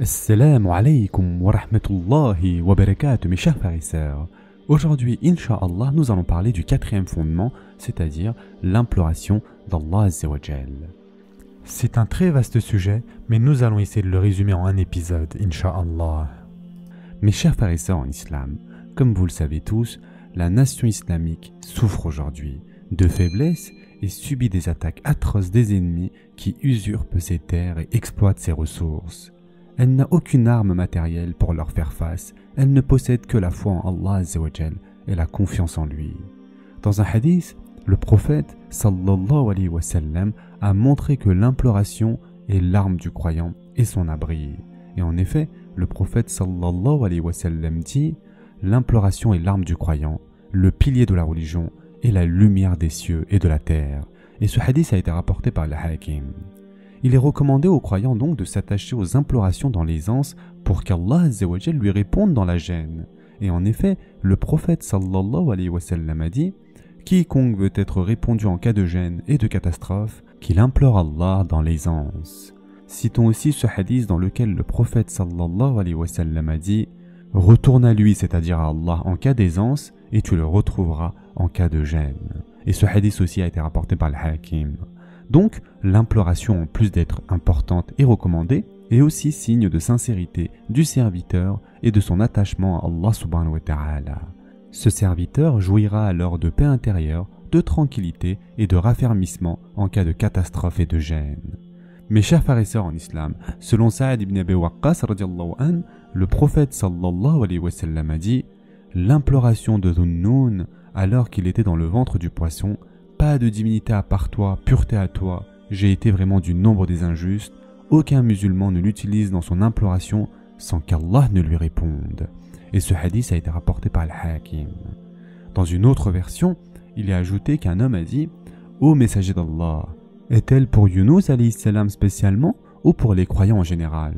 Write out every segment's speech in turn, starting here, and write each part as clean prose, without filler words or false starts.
Assalamu alaikum wa rahmatullahi wa barakatuh, mes chers frères et sœurs. Aujourd'hui, Inch'Allah, nous allons parler du quatrième fondement, c'est-à-dire l'imploration d'Allah Azza wa Jal. C'est un très vaste sujet, mais nous allons essayer de le résumer en un épisode, Inch'Allah. Mes chers frères et sœurs en islam, comme vous le savez tous, la nation islamique souffre aujourd'hui de faiblesse et subit des attaques atroces des ennemis qui usurpent ses terres et exploitent ses ressources. Elle n'a aucune arme matérielle pour leur faire face, elle ne possède que la foi en Allah Azza wa Jal et la confiance en lui. Dans un hadith, le prophète sallallahu alayhi wa sallam a montré que l'imploration est l'arme du croyant et son abri. Et en effet, le prophète sallallahu alayhi wa sallam dit « L'imploration est l'arme du croyant, le pilier de la religion et la lumière des cieux et de la terre. » Et ce hadith a été rapporté par le Hakim. Il est recommandé aux croyants donc de s'attacher aux implorations dans l'aisance pour qu'Allah Azza wa Jal lui réponde dans la gêne. Et en effet, le prophète sallallahu alayhi wa sallam a dit « Quiconque veut être répondu en cas de gêne et de catastrophe, qu'il implore Allah dans l'aisance. » Citons aussi ce hadith dans lequel le prophète sallallahu alayhi wa sallam a dit « Retourne à lui, c'est-à-dire à Allah, en cas d'aisance, et tu le retrouveras en cas de gêne. » Et ce hadith aussi a été rapporté par le Hakim. Donc, l'imploration, en plus d'être importante et recommandée, est aussi signe de sincérité du serviteur et de son attachement à Allah subhanahu wa ta'ala. Ce serviteur jouira alors de paix intérieure, de tranquillité et de raffermissement en cas de catastrophe et de gêne. Mes chers frères et sœurs en islam, selon Saad ibn Abi Waqqas radiyallahu anhu, le prophète sallallahu alayhi wa sallam a dit « L'imploration de Dhunnun, alors qu'il était dans le ventre du poisson, pas de divinité à part toi, pureté à toi, j'ai été vraiment du nombre des injustes, aucun musulman ne l'utilise dans son imploration sans qu'Allah ne lui réponde. » Et ce hadith a été rapporté par le Hakim. Dans une autre version, il est ajouté qu'un homme a dit « Ô messager d'Allah, est-elle pour Yunus alayhi salam spécialement ou pour les croyants en général ?»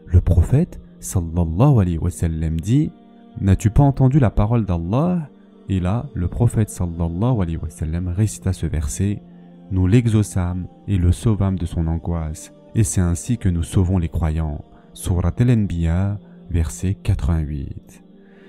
Le prophète sallallahu alayhi wa sallam dit « N'as-tu pas entendu la parole d'Allah ?» Et là, le prophète sallallahu alayhi wa sallam récita ce verset « Nous l'exaucâmes et le sauvâmes de son angoisse, et c'est ainsi que nous sauvons les croyants. » Surat al-Anbiya, verset 88.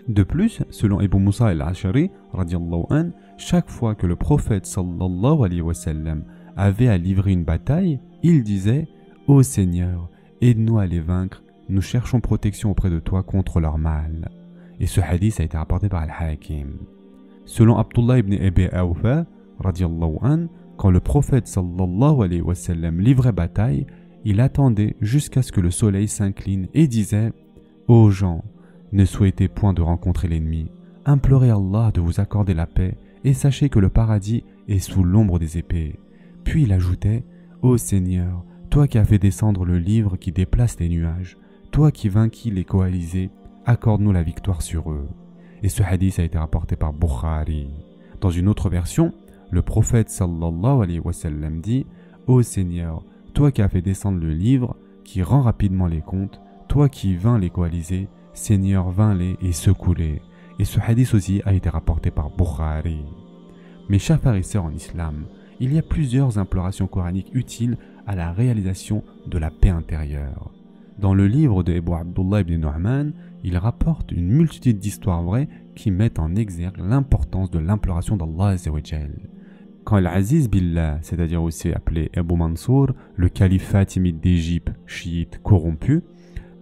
De plus, selon Abu Musa al-Ashari, radiyallahu anhu, chaque fois que le prophète sallallahu alayhi wa sallam avait à livrer une bataille, il disait « Ô Seigneur, aide-nous à les vaincre, nous cherchons protection auprès de toi contre leur mal. » Et ce hadith a été rapporté par Al-Hakim. Selon Abdullah ibn Abi Awfa, radiyallahu anhu, quand le prophète sallallahu alayhi wa sallam livrait bataille, il attendait jusqu'à ce que le soleil s'incline et disait « Ô gens, ne souhaitez point de rencontrer l'ennemi, implorez Allah de vous accorder la paix et sachez que le paradis est sous l'ombre des épées. » Puis il ajoutait « Ô Seigneur, toi qui as fait descendre le livre qui déplace les nuages, toi qui vainquis les coalisés, accorde-nous la victoire sur eux. » Et ce hadith a été rapporté par Bukhari. Dans une autre version, le prophète sallallahu alayhi wa sallam dit « Ô Seigneur, toi qui as fait descendre le livre, qui rend rapidement les comptes, toi qui vains les coalisés, Seigneur, vains-les et secoue-les. » Et ce hadith aussi a été rapporté par Bukhari. Mes chers frères et sœurs en islam, il y a plusieurs implorations coraniques utiles à la réalisation de la paix intérieure. Dans le livre de Abu Abdullah ibn Nu'man, il rapporte une multitude d'histoires vraies qui mettent en exergue l'importance de l'imploration d'Allah Azza wa Jal. Quand Al-Aziz Billah, c'est-à-dire aussi appelé Abu Mansour, le calife fatimide d'Égypte, chiite corrompu,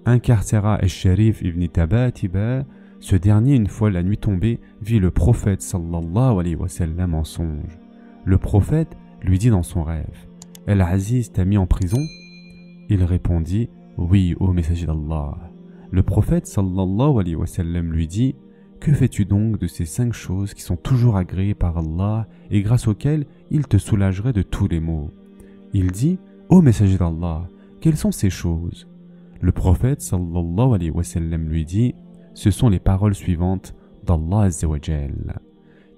incarcéra Al-Sharif ibn Tabatiba, ce dernier, une fois la nuit tombée, vit le prophète sallallahu alayhi wa sallam en songe. Le prophète lui dit dans son rêve « Al-Aziz t'a mis en prison ?» Il répondit « Oui, ô messager d'Allah. » Le prophète sallallahu alayhi wa sallam lui dit « Que fais-tu donc de ces 5 choses qui sont toujours agréées par Allah et grâce auxquelles il te soulagerait de tous les maux ?» Il dit « Ô messager d'Allah, quelles sont ces choses ?» Le prophète sallallahu alayhi wa sallam lui dit « Ce sont les paroles suivantes d'Allah Azza wa Jal.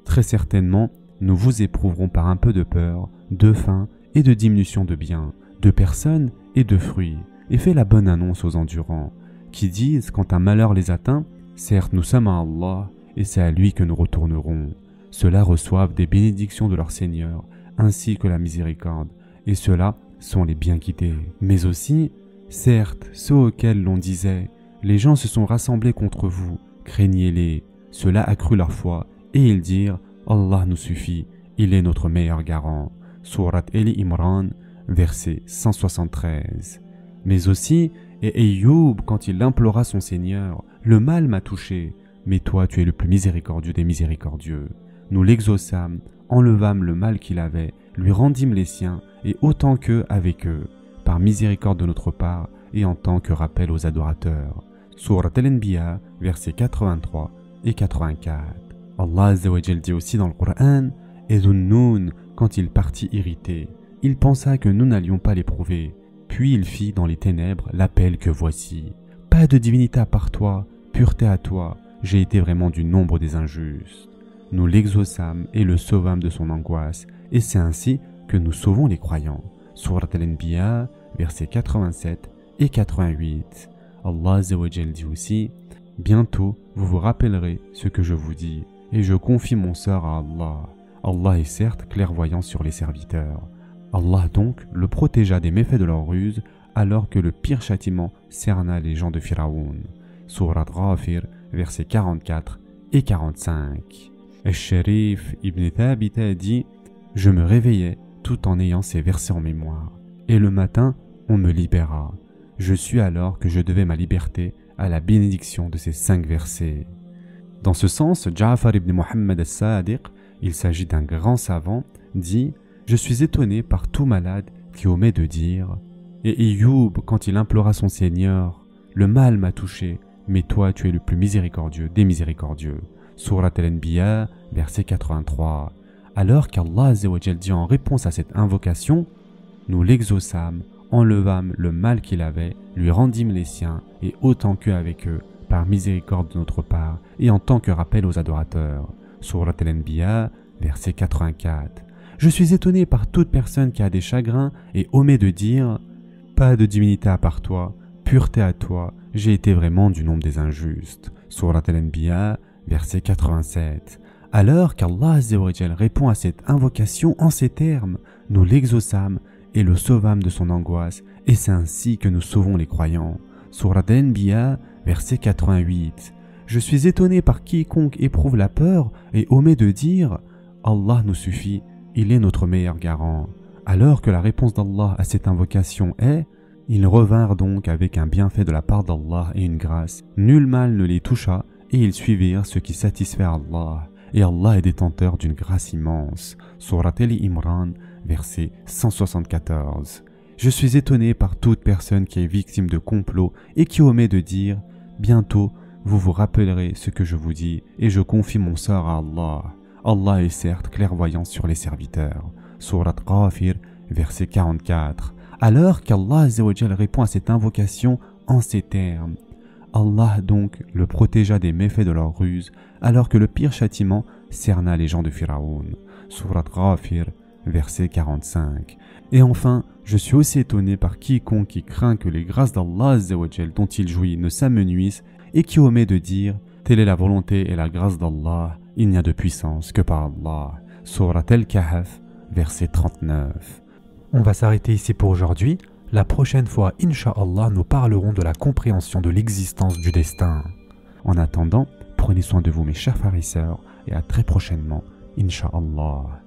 Très certainement, nous vous éprouverons par un peu de peur, de faim et de diminution de biens, de personnes et de fruits, et fais la bonne annonce aux endurants, qui disent quand un malheur les atteint, certes nous sommes à Allah, et c'est à lui que nous retournerons. Ceux-là reçoivent des bénédictions de leur Seigneur, ainsi que la miséricorde, et ceux-là sont les bien guidés. Mais aussi, Certes, ceux auxquels l'on disait « Les gens se sont rassemblés contre vous, craignez-les », cela accrut leur foi, et ils dirent « Allah nous suffit, il est notre meilleur garant ». Sourate Ali Imran, verset 173. Mais aussi, et Ayoub, quand il implora son Seigneur, « Le mal m'a touché, mais toi tu es le plus miséricordieux des miséricordieux. » Nous l'exaucâmes, enlevâmes le mal qu'il avait, lui rendîmes les siens, et autant qu'eux avec eux, par miséricorde de notre part, et en tant que rappel aux adorateurs. Sourate Al-Anbiya, versets 83 et 84. Allah Azza wa Jal dit aussi dans le Coran, « Et Zunnun, quand il partit irrité, il pensa que nous n'allions pas l'éprouver. Puis il fit dans les ténèbres l'appel que voici. Pas de divinité à part toi, pureté à toi, j'ai été vraiment du nombre des injustes. » Nous l'exaucâmes et le sauvâmes de son angoisse, et c'est ainsi que nous sauvons les croyants. Sourate Al-Anbiya, versets 87 et 88. Allah Azza wa Jal dit aussi, « Bientôt vous vous rappellerez ce que je vous dis, et je confie mon sort à Allah. Allah est certes clairvoyant sur les serviteurs. » Allah donc le protégea des méfaits de leur ruse, alors que le pire châtiment cerna les gens de Pharaon. Sourate Ghafir, versets 44 et 45. Al-Sharif ibn Thabit a dit « Je me réveillais tout en ayant ces versets en mémoire, et le matin, on me libéra. Je sus alors que je devais ma liberté à la bénédiction de ces 5 versets. » Dans ce sens, Ja'far ibn Muhammad al-Sadiq, il s'agit d'un grand savant, dit « Je suis étonné par tout malade qui omet de dire « Et Ayoub, quand il implora son Seigneur, le mal m'a touché, mais toi tu es le plus miséricordieux des miséricordieux. » Sourate Al-Anbiya, verset 83. Alors qu'Allah Azza wa Jal dit en réponse à cette invocation, nous l'exaucâmes, enlevâmes le mal qu'il avait, lui rendîmes les siens, et autant qu'eux avec eux, par miséricorde de notre part, et en tant que rappel aux adorateurs. Sourate Al-Anbiya, verset 84. Je suis étonné par toute personne qui a des chagrins et omet de dire « Pas de divinité à part toi, pureté à toi, j'ai été vraiment du nombre des injustes. » Sourate Al-Anbiya, verset 87. Alors qu'Allah Azza wa Jal répond à cette invocation en ces termes, nous l'exaucâmes et le sauvâmes de son angoisse, et c'est ainsi que nous sauvons les croyants. Sourate Al-Anbiya, verset 88. Je suis étonné par quiconque éprouve la peur et omet de dire « Allah nous suffit, il est notre meilleur garant. » Alors que la réponse d'Allah à cette invocation est « Ils revinrent donc avec un bienfait de la part d'Allah et une grâce. Nul mal ne les toucha, et ils suivirent ce qui satisfait Allah. Et Allah est détenteur d'une grâce immense. » Sourate Ali Imran, verset 174. Je suis étonné par toute personne qui est victime de complot et qui omet de dire « Bientôt, vous vous rappellerez ce que je vous dis, et je confie mon sort à Allah. » Allah est certes clairvoyant sur les serviteurs. Sourate Ghafir, verset 44. Alors qu'Allah Azza wa Jal répond à cette invocation en ces termes. Allah donc le protégea des méfaits de leur ruse, alors que le pire châtiment cerna les gens de Pharaon. Sourate Ghafir, verset 45. Et enfin, je suis aussi étonné par quiconque qui craint que les grâces d'Allah Azza wa Jal dont il jouit ne s'amenuisent et qui omet de dire « Telle est la volonté et la grâce d'Allah, il n'y a de puissance que par Allah. » Sourate Al-Kahf, verset 39. On va s'arrêter ici pour aujourd'hui. La prochaine fois, Inch'Allah, nous parlerons de la compréhension de l'existence du destin. En attendant, prenez soin de vous mes chers frères et sœurs, et à très prochainement, Inch'Allah.